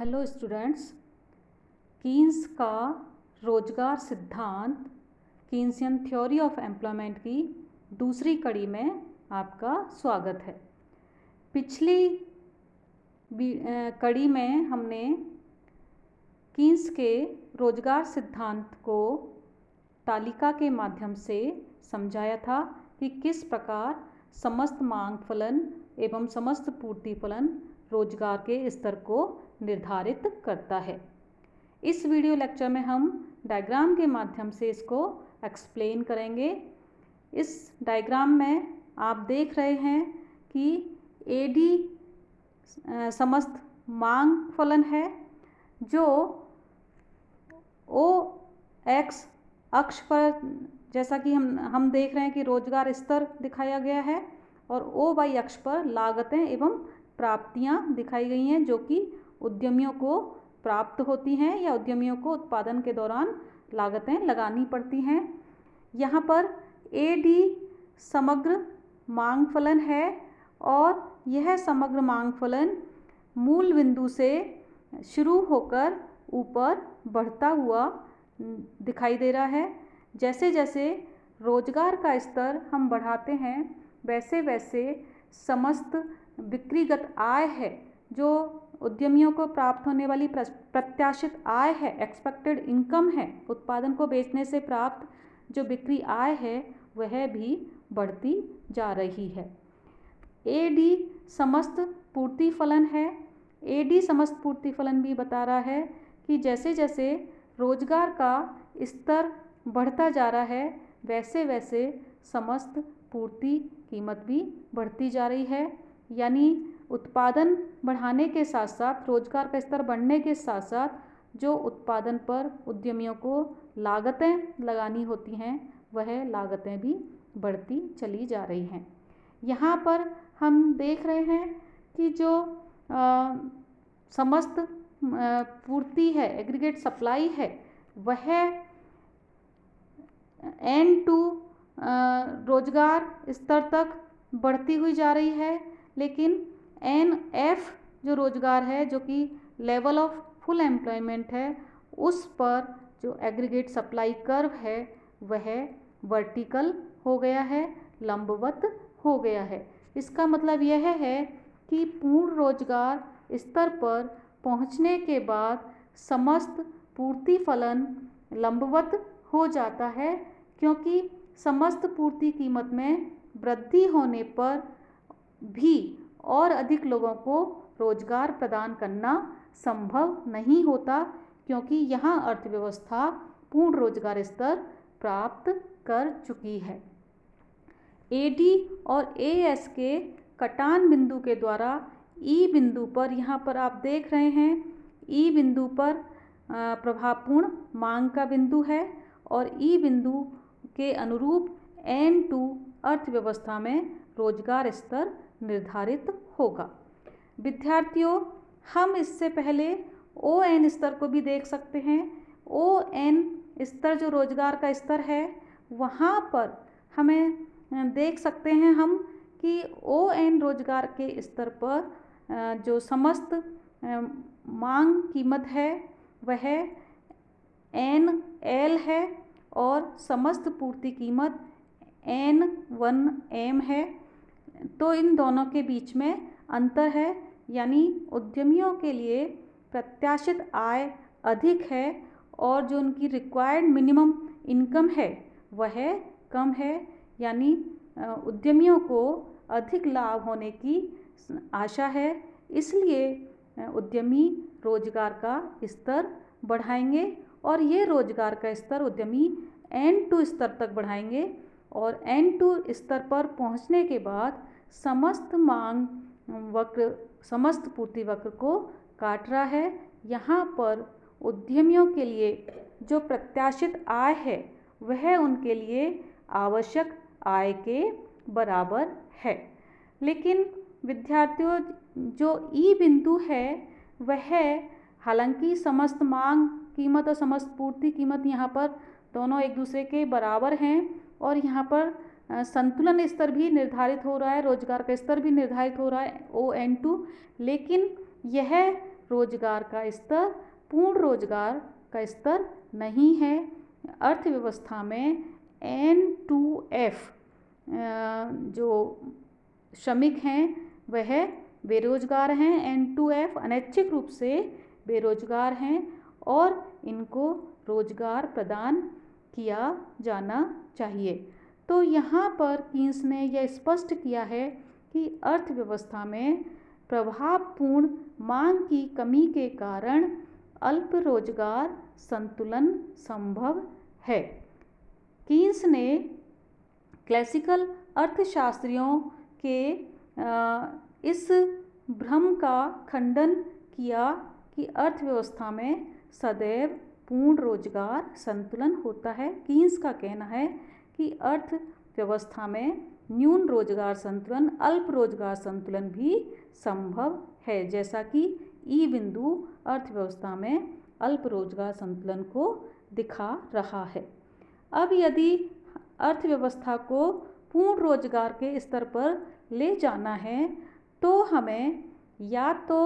Hello students, Keynes का रोजगार सिद्धांत, कीन्सियन थ्योरी ऑफ एम्प्लॉयमेंट की दूसरी कड़ी में आपका स्वागत है। पिछली कड़ी में हमने कीन्स के रोजगार सिद्धांत को तालिका के माध्यम से समझाया था कि किस प्रकार समस्त मांग फलन एवं समस्त पूर्ति फलन रोजगार के स्तर को निर्धारित करता है। इस वीडियो लेक्चर में हम डायग्राम के माध्यम से इसको एक्सप्लेन करेंगे। इस डायग्राम में आप देख रहे हैं कि एडी समस्त मांग फलन है जो ओ एक्स अक्ष पर, जैसा कि हम देख रहे हैं कि रोजगार स्तर दिखाया गया है, और ओ वाई अक्ष पर लागतें एवं प्राप्तियां दिखाई गई हैं जो कि उद्यमियों को प्राप्त होती हैं या उद्यमियों को उत्पादन के दौरान लागतें लगानी पड़ती हैं। यहाँ पर ए डी समग्र मांग फलन है और यह समग्र मांग फलन मूल बिंदु से शुरू होकर ऊपर बढ़ता हुआ दिखाई दे रहा है। जैसे जैसे रोजगार का स्तर हम बढ़ाते हैं वैसे वैसे समस्त बिक्रीगत आय है, जो उद्यमियों को प्राप्त होने वाली प्रत्याशित आय है, एक्सपेक्टेड इनकम है, उत्पादन को बेचने से प्राप्त जो बिक्री आय है वह भी बढ़ती जा रही है। ए डी समस्त पूर्ति फलन है। ए डी समस्त पूर्ति फलन भी बता रहा है कि जैसे जैसे रोजगार का स्तर बढ़ता जा रहा है वैसे वैसे समस्त पूर्ति कीमत भी बढ़ती जा रही है। यानी उत्पादन बढ़ाने के साथ साथ, रोजगार का स्तर बढ़ने के साथ साथ जो उत्पादन पर उद्यमियों को लागतें लगानी होती हैं वह लागतें भी बढ़ती चली जा रही हैं। यहाँ पर हम देख रहे हैं कि जो समस्त पूर्ति है, एग्रीगेट सप्लाई है, वह N2 रोजगार स्तर तक बढ़ती हुई जा रही है, लेकिन NF जो रोजगार है, जो कि लेवल ऑफ फुल एम्प्लॉयमेंट है, उस पर जो एग्रीगेट सप्लाई कर्व है वह वर्टिकल हो गया है, लंबवत हो गया है। इसका मतलब यह है कि पूर्ण रोजगार स्तर पर पहुंचने के बाद समस्त पूर्ति फलन लंबवत हो जाता है, क्योंकि समस्त पूर्ति कीमत में वृद्धि होने पर भी और अधिक लोगों को रोजगार प्रदान करना संभव नहीं होता, क्योंकि यहाँ अर्थव्यवस्था पूर्ण रोजगार स्तर प्राप्त कर चुकी है। ए डी और ए एस के कटान बिंदु के द्वारा ई बिंदु पर, यहाँ पर आप देख रहे हैं ई बिंदु पर प्रभावपूर्ण मांग का बिंदु है और ई बिंदु के अनुरूप N2 अर्थव्यवस्था में रोजगार स्तर निर्धारित होगा। विद्यार्थियों, हम इससे पहले ON स्तर को भी देख सकते हैं। ON स्तर जो रोजगार का स्तर है, वहाँ पर हमें देख सकते हैं हम कि ON रोजगार के स्तर पर जो समस्त मांग कीमत है वह NL है और समस्त पूर्ति कीमत N1M है। तो इन दोनों के बीच में अंतर है, यानी उद्यमियों के लिए प्रत्याशित आय अधिक है और जो उनकी रिक्वायर्ड मिनिमम इनकम है वह कम है। यानी उद्यमियों को अधिक लाभ होने की आशा है, इसलिए उद्यमी रोजगार का स्तर बढ़ाएंगे और ये रोजगार का स्तर उद्यमी N2 स्तर तक बढ़ाएंगे और N2 स्तर पर पहुंचने के बाद समस्त मांग वक्र, समस्त पूर्ति वक्र को काट रहा है। यहाँ पर उद्यमियों के लिए जो प्रत्याशित आय है वह उनके लिए आवश्यक आय के बराबर है। लेकिन विद्यार्थियों, जो ई बिंदु है वह, हालांकि समस्त मांग कीमत और समस्त पूर्ति कीमत यहाँ पर दोनों एक दूसरे के बराबर हैं और यहाँ पर संतुलन स्तर भी निर्धारित हो रहा है, रोजगार का स्तर भी निर्धारित हो रहा है ON2, लेकिन यह रोजगार का स्तर पूर्ण रोजगार का स्तर नहीं है। अर्थव्यवस्था में N2F जो श्रमिक हैं वह बेरोजगार हैं। N2F अनैच्छिक रूप से बेरोजगार हैं और इनको रोजगार प्रदान किया जाना चाहिए। तो यहाँ पर कीन्स ने यह स्पष्ट किया है कि अर्थव्यवस्था में प्रभावपूर्ण मांग की कमी के कारण अल्प रोजगार संतुलन संभव है। कीन्स ने क्लासिकल अर्थशास्त्रियों के इस भ्रम का खंडन किया कि अर्थव्यवस्था में सदैव पूर्ण रोजगार संतुलन होता है। कीन्स का कहना है कि अर्थव्यवस्था में न्यून रोजगार संतुलन, अल्प रोजगार संतुलन भी संभव है, जैसा कि ई बिंदु अर्थव्यवस्था में अल्प रोजगार संतुलन को दिखा रहा है। अब यदि अर्थव्यवस्था को पूर्ण रोजगार के स्तर पर ले जाना है तो हमें या तो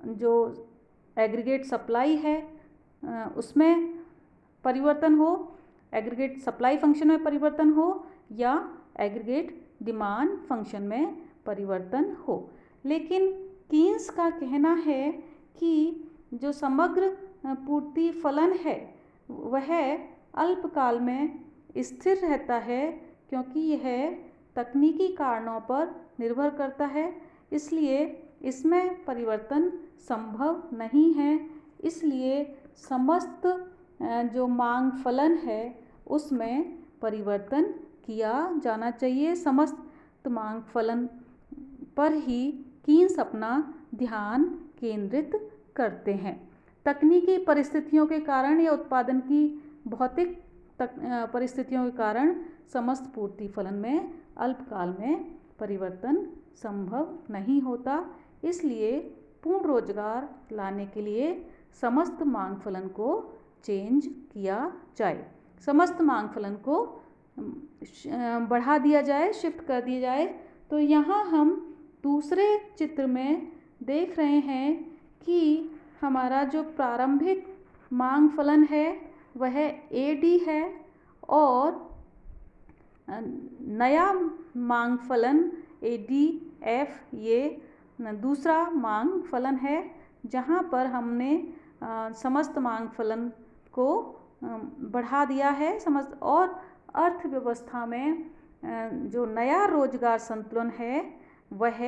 जो एग्रीगेट सप्लाई है उसमें परिवर्तन हो, एग्रीगेट सप्लाई फंक्शन में परिवर्तन हो, या एग्रीगेट डिमांड फंक्शन में परिवर्तन हो। लेकिन कीन्स का कहना है कि जो समग्र पूर्ति फलन है वह अल्पकाल में स्थिर रहता है, क्योंकि यह तकनीकी कारणों पर निर्भर करता है, इसलिए इसमें परिवर्तन संभव नहीं है। इसलिए समस्त जो मांग फलन है उसमें परिवर्तन किया जाना चाहिए। समस्त मांग फलन पर ही कीन्स अपना ध्यान केंद्रित करते हैं। तकनीकी परिस्थितियों के कारण या उत्पादन की भौतिक परिस्थितियों के कारण समस्त पूर्ति फलन में अल्पकाल में परिवर्तन संभव नहीं होता। इसलिए पूर्ण रोजगार लाने के लिए समस्त मांग फलन को चेंज किया जाए, समस्त मांग फलन को बढ़ा दिया जाए, शिफ्ट कर दिया जाए। तो यहाँ हम दूसरे चित्र में देख रहे हैं कि हमारा जो प्रारंभिक मांग फलन है वह AD है और नया मांग फलन ADF ये दूसरा मांग फलन है, जहाँ पर हमने समस्त मांग फलन को बढ़ा दिया है। समस्त और अर्थव्यवस्था में जो नया रोजगार संतुलन है वह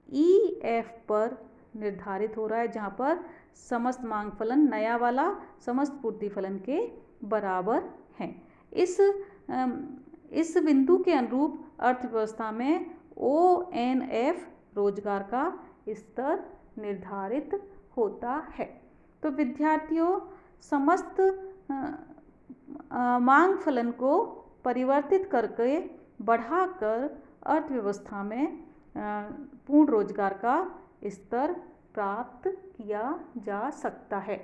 EF पर निर्धारित हो रहा है, जहाँ पर समस्त मांग फलन नया वाला समस्त पूर्ति फलन के बराबर है। इस बिंदु के अनुरूप अर्थव्यवस्था में ONF रोजगार का स्तर निर्धारित होता है। तो विद्यार्थियों, समस्त मांग फलन को परिवर्तित करके बढ़ाकर अर्थव्यवस्था में पूर्ण रोजगार का स्तर प्राप्त किया जा सकता है।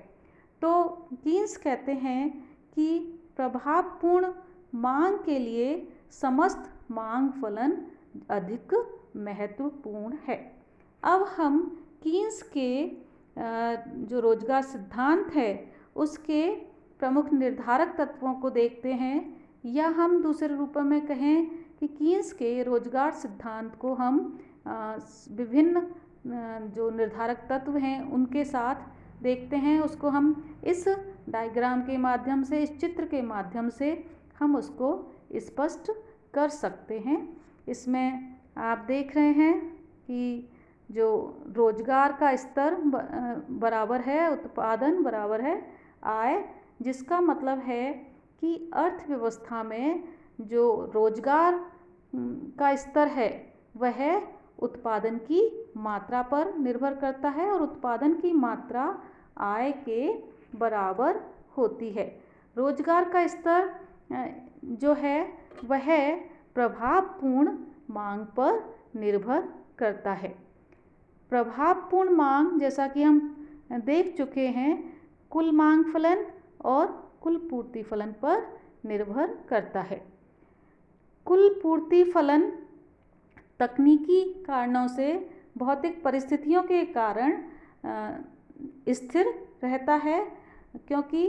तो कीन्स कहते हैं कि प्रभावपूर्ण मांग के लिए समस्त मांग फलन अधिक महत्वपूर्ण है। अब हम कीन्स के जो रोजगार सिद्धांत है उसके प्रमुख निर्धारक तत्वों को देखते हैं, या हम दूसरे रूप में कहें कि कीन्स के रोजगार सिद्धांत को हम विभिन्न जो निर्धारक तत्व हैं उनके साथ देखते हैं। उसको हम इस डायग्राम के माध्यम से, इस चित्र के माध्यम से हम उसको स्पष्ट कर सकते हैं। इसमें आप देख रहे हैं कि जो रोजगार का स्तर बराबर है उत्पादन बराबर है आय, जिसका मतलब है कि अर्थव्यवस्था में जो रोजगार का स्तर है वह उत्पादन की मात्रा पर निर्भर करता है और उत्पादन की मात्रा आय के बराबर होती है। रोजगार का स्तर जो है वह प्रभावपूर्ण मांग पर निर्भर करता है। प्रभावपूर्ण मांग, जैसा कि हम देख चुके हैं, कुल मांग फलन और कुल पूर्ति फलन पर निर्भर करता है। कुल पूर्ति फलन तकनीकी कारणों से, भौतिक परिस्थितियों के कारण स्थिर रहता है, क्योंकि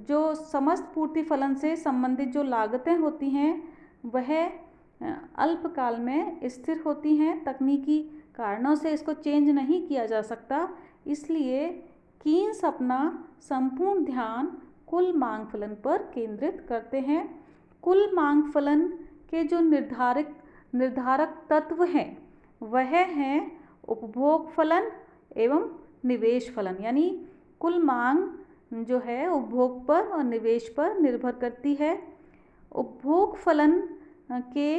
जो समस्त पूर्ति फलन से संबंधित जो लागतें होती हैं वह अल्पकाल में स्थिर होती हैं। तकनीकी कारणों से इसको चेंज नहीं किया जा सकता, इसलिए कीन्स अपना संपूर्ण ध्यान कुल मांग फलन पर केंद्रित करते हैं। कुल मांग फलन के जो निर्धारक तत्व हैं वह हैं उपभोग फलन एवं निवेश फलन। यानी कुल मांग जो है उपभोग पर और निवेश पर निर्भर करती है। उपभोग फलन के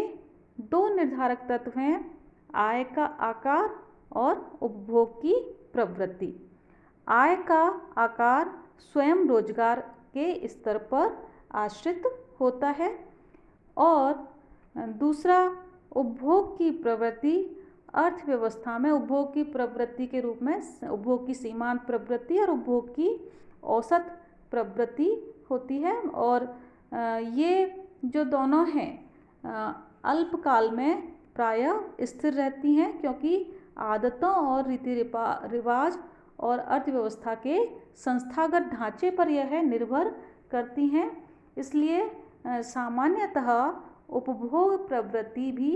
दो निर्धारक तत्व हैं, आय का आकार और उपभोग की प्रवृत्ति। आय का आकार स्वयं रोजगार के स्तर पर आश्रित होता है और दूसरा उपभोग की प्रवृत्ति अर्थव्यवस्था में उपभोग की प्रवृत्ति के रूप में उपभोग की सीमांत प्रवृत्ति और उपभोग की औसत प्रवृत्ति होती है। और ये जो दोनों हैं अल्पकाल में प्रायः स्थिर रहती हैं, क्योंकि आदतों और रीति रिवाज और अर्थव्यवस्था के संस्थागत ढांचे पर यह निर्भर करती हैं। इसलिए सामान्यतः उपभोग प्रवृत्ति भी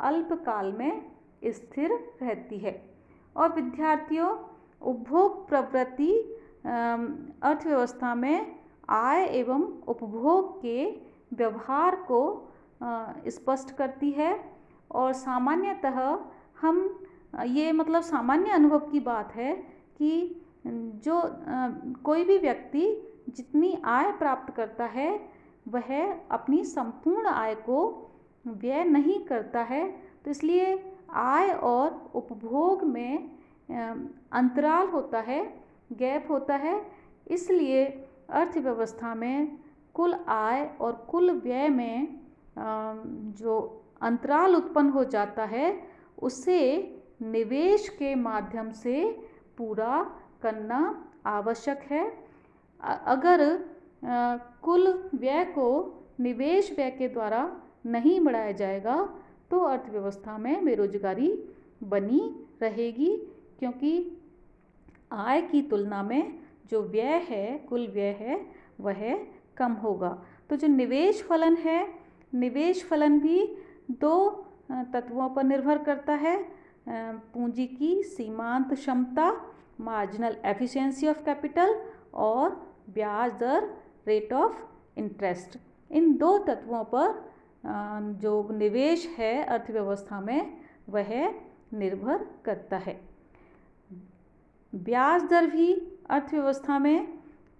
अल्पकाल में स्थिर रहती है। और विद्यार्थियों, उपभोग प्रवृत्ति अर्थव्यवस्था में आय एवं उपभोग के व्यवहार को स्पष्ट करती है। और सामान्यतः हम ये मतलब सामान्य अनुभव की बात है कि जो कोई भी व्यक्ति जितनी आय प्राप्त करता है वह अपनी संपूर्ण आय को व्यय नहीं करता है। तो इसलिए आय और उपभोग में अंतराल होता है, गैप होता है। इसलिए अर्थव्यवस्था में कुल आय और कुल व्यय में जो अंतराल उत्पन्न हो जाता है उसे निवेश के माध्यम से पूरा करना आवश्यक है। अगर कुल व्यय को निवेश व्यय के द्वारा नहीं बढ़ाया जाएगा तो अर्थव्यवस्था में बेरोजगारी बनी रहेगी, क्योंकि आय की तुलना में जो व्यय है, कुल व्यय है, वह कम होगा। तो जो निवेश फलन है, निवेश फलन भी दो तत्वों पर निर्भर करता है, पूंजी की सीमांत क्षमता मार्जिनल एफिशिएंसी ऑफ कैपिटल और ब्याज दर रेट ऑफ इंटरेस्ट। इन दो तत्वों पर जो निवेश है अर्थव्यवस्था में वह निर्भर करता है। ब्याज दर भी अर्थव्यवस्था में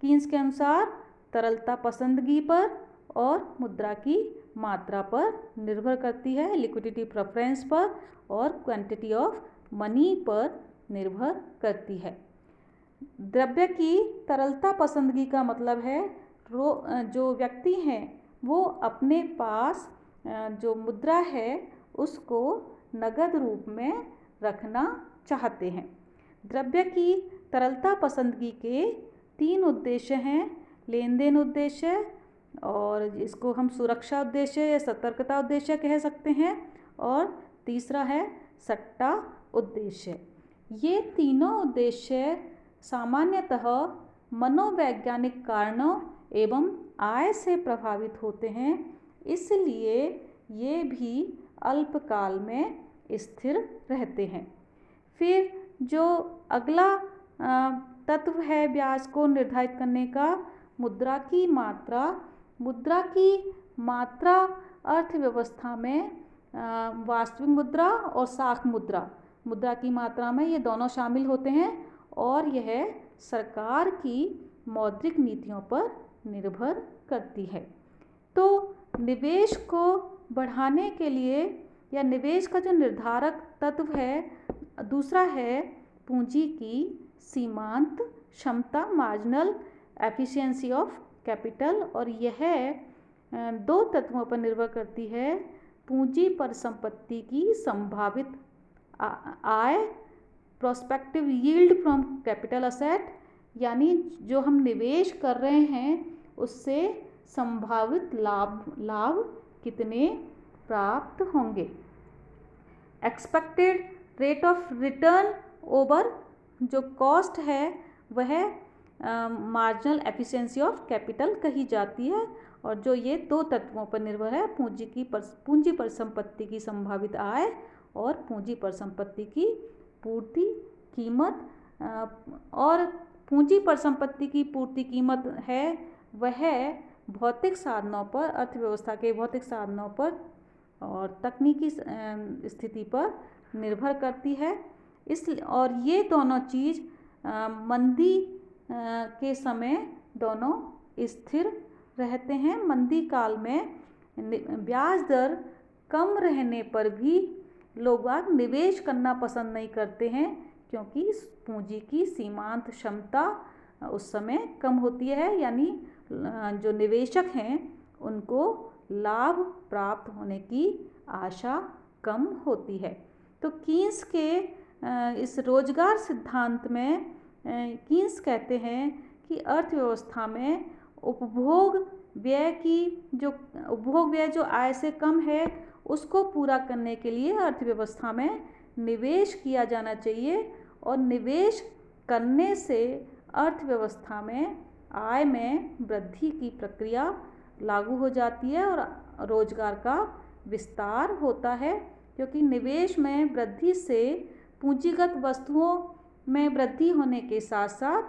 कीन्स के अनुसार तरलता पसंदगी पर और मुद्रा की मात्रा पर निर्भर करती है, लिक्विडिटी प्रेफरेंस पर और क्वांटिटी ऑफ मनी पर निर्भर करती है। द्रव्य की तरलता पसंदगी का मतलब है जो व्यक्ति हैं वो अपने पास जो मुद्रा है उसको नगद रूप में रखना चाहते हैं। द्रव्य की तरलता पसंदगी के तीन उद्देश्य हैं, लेन देन उद्देश्य और इसको हम सुरक्षा उद्देश्य या सतर्कता उद्देश्य कह सकते हैं, और तीसरा है सट्टा उद्देश्य। ये तीनों उद्देश्य सामान्यतः मनोवैज्ञानिक कारणों एवं आय से प्रभावित होते हैं, इसलिए ये भी अल्पकाल में स्थिर रहते हैं। फिर जो अगला तत्व है ब्याज को निर्धारित करने का, मुद्रा की मात्रा। मुद्रा की मात्रा अर्थव्यवस्था में वास्तविक मुद्रा और साख मुद्रा, मुद्रा की मात्रा में ये दोनों शामिल होते हैं और यह सरकार की मौद्रिक नीतियों पर निर्भर करती है। तो निवेश को बढ़ाने के लिए या निवेश का जो निर्धारक तत्व है दूसरा है पूंजी की सीमांत क्षमता मार्जिनल एफिशिएंसी ऑफ कैपिटल, और यह दो तत्वों पर निर्भर करती है, पूंजी पर संपत्ति की संभावित आय prospective yield from capital asset, यानी जो हम निवेश कर रहे हैं उससे संभावित लाभ कितने प्राप्त होंगे। Expected rate of return over जो कॉस्ट है वह मार्जिनल एफिशिएंसी ऑफ कैपिटल कही जाती है, और जो ये दो तत्वों पर निर्भर है, पूंजी परिसंपत्ति की संभावित आय और पूंजी परिसंपत्ति की पूर्ति कीमत। और पूंजी परिसंपत्ति की पूर्ति कीमत है वह भौतिक साधनों पर, अर्थव्यवस्था के भौतिक साधनों पर और तकनीकी स्थिति पर निर्भर करती है। और ये दोनों चीज़ मंदी के समय दोनों स्थिर रहते हैं। मंदी काल में ब्याज दर कम रहने पर भी लोग निवेश करना पसंद नहीं करते हैं, क्योंकि पूंजी की सीमांत क्षमता उस समय कम होती है, यानी जो निवेशक हैं उनको लाभ प्राप्त होने की आशा कम होती है। तो कीन्स के इस रोजगार सिद्धांत में कीन्स कहते हैं कि अर्थव्यवस्था में उपभोग व्यय जो आय से कम है उसको पूरा करने के लिए अर्थव्यवस्था में निवेश किया जाना चाहिए, और निवेश करने से अर्थव्यवस्था में आय में वृद्धि की प्रक्रिया लागू हो जाती है और रोजगार का विस्तार होता है। क्योंकि निवेश में वृद्धि से पूंजीगत वस्तुओं में वृद्धि होने के साथ साथ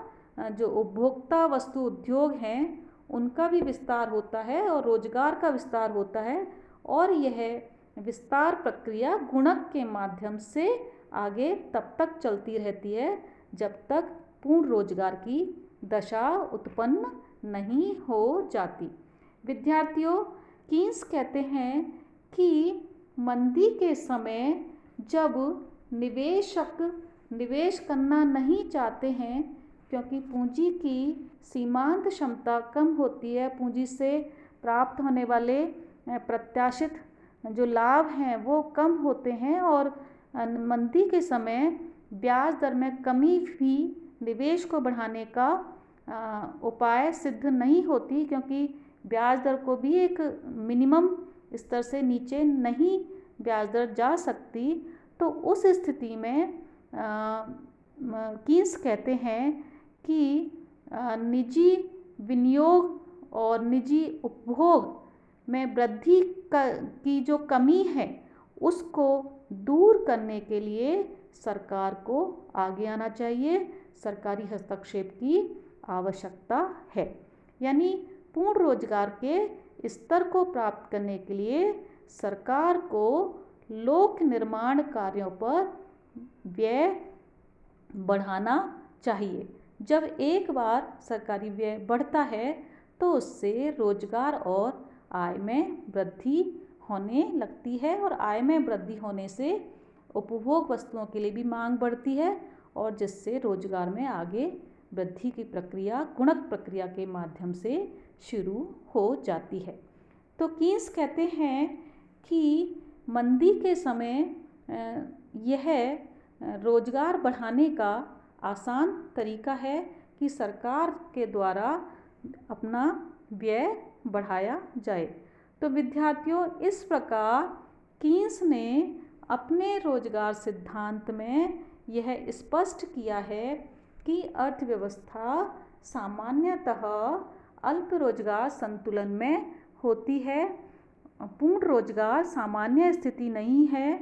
जो उपभोक्ता वस्तु उद्योग हैं उनका भी विस्तार होता है और रोजगार का विस्तार होता है, और यह विस्तार प्रक्रिया गुणक के माध्यम से आगे तब तक चलती रहती है जब तक पूर्ण रोजगार की दशा उत्पन्न नहीं हो जाती। विद्यार्थियों, कीन्स कहते हैं कि मंदी के समय जब निवेशक निवेश करना नहीं चाहते हैं, क्योंकि पूंजी की सीमांत क्षमता कम होती है, पूंजी से प्राप्त होने वाले प्रत्याशित जो लाभ हैं वो कम होते हैं, और मंदी के समय ब्याज दर में कमी भी निवेश को बढ़ाने का उपाय सिद्ध नहीं होती, क्योंकि ब्याज दर को भी एक मिनिमम स्तर से नीचे नहीं ब्याज दर जा सकती। तो उस स्थिति में कीन्स कहते हैं कि निजी विनियोग और निजी उपभोग में वृद्धि की जो कमी है उसको दूर करने के लिए सरकार को आगे आना चाहिए, सरकारी हस्तक्षेप की आवश्यकता है। यानी पूर्ण रोजगार के स्तर को प्राप्त करने के लिए सरकार को लोक निर्माण कार्यों पर व्यय बढ़ाना चाहिए। जब एक बार सरकारी व्यय बढ़ता है तो उससे रोजगार और आय में वृद्धि होने लगती है, और आय में वृद्धि होने से उपभोग वस्तुओं के लिए भी मांग बढ़ती है, और जिससे रोजगार में आगे वृद्धि की प्रक्रिया गुणक प्रक्रिया के माध्यम से शुरू हो जाती है। तो कीन्स कहते हैं कि मंदी के समय यह रोजगार बढ़ाने का आसान तरीका है कि सरकार के द्वारा अपना व्यय बढ़ाया जाए। तो विद्यार्थियों, इस प्रकार कीन्स ने अपने रोजगार सिद्धांत में यह स्पष्ट किया है कि अर्थव्यवस्था सामान्यतः अल्प रोजगार संतुलन में होती है। पूर्ण रोजगार सामान्य स्थिति नहीं है।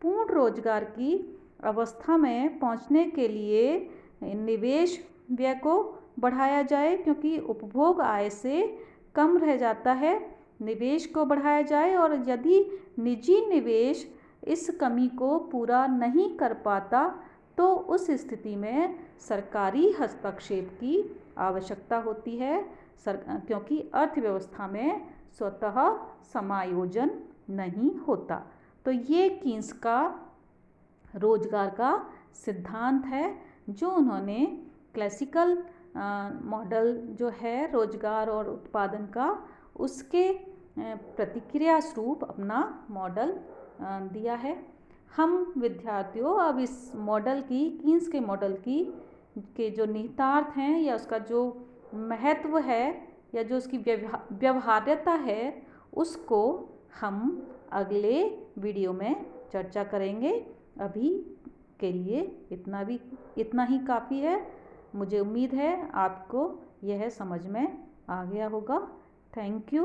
पूर्ण रोजगार की अवस्था में पहुंचने के लिए निवेश व्यय को बढ़ाया जाए, क्योंकि उपभोग आय से कम रह जाता है, निवेश को बढ़ाया जाए, और यदि निजी निवेश इस कमी को पूरा नहीं कर पाता तो उस स्थिति में सरकारी हस्तक्षेप की आवश्यकता होती है, क्योंकि अर्थव्यवस्था में स्वतः समायोजन नहीं होता। तो ये कीन्स का रोजगार का सिद्धांत है जो उन्होंने क्लासिकल मॉडल जो है रोजगार और उत्पादन का, उसके प्रतिक्रिया स्वरूप अपना मॉडल दिया है। हम विद्यार्थियों अब इस मॉडल की, कीन्स के मॉडल के जो निहितार्थ हैं या उसका जो महत्व है या जो उसकी व्यवहार्यता है उसको हम अगले वीडियो में चर्चा करेंगे। अभी के लिए इतना ही काफ़ी है। मुझे उम्मीद है आपको यह समझ में आ गया होगा। Thank you.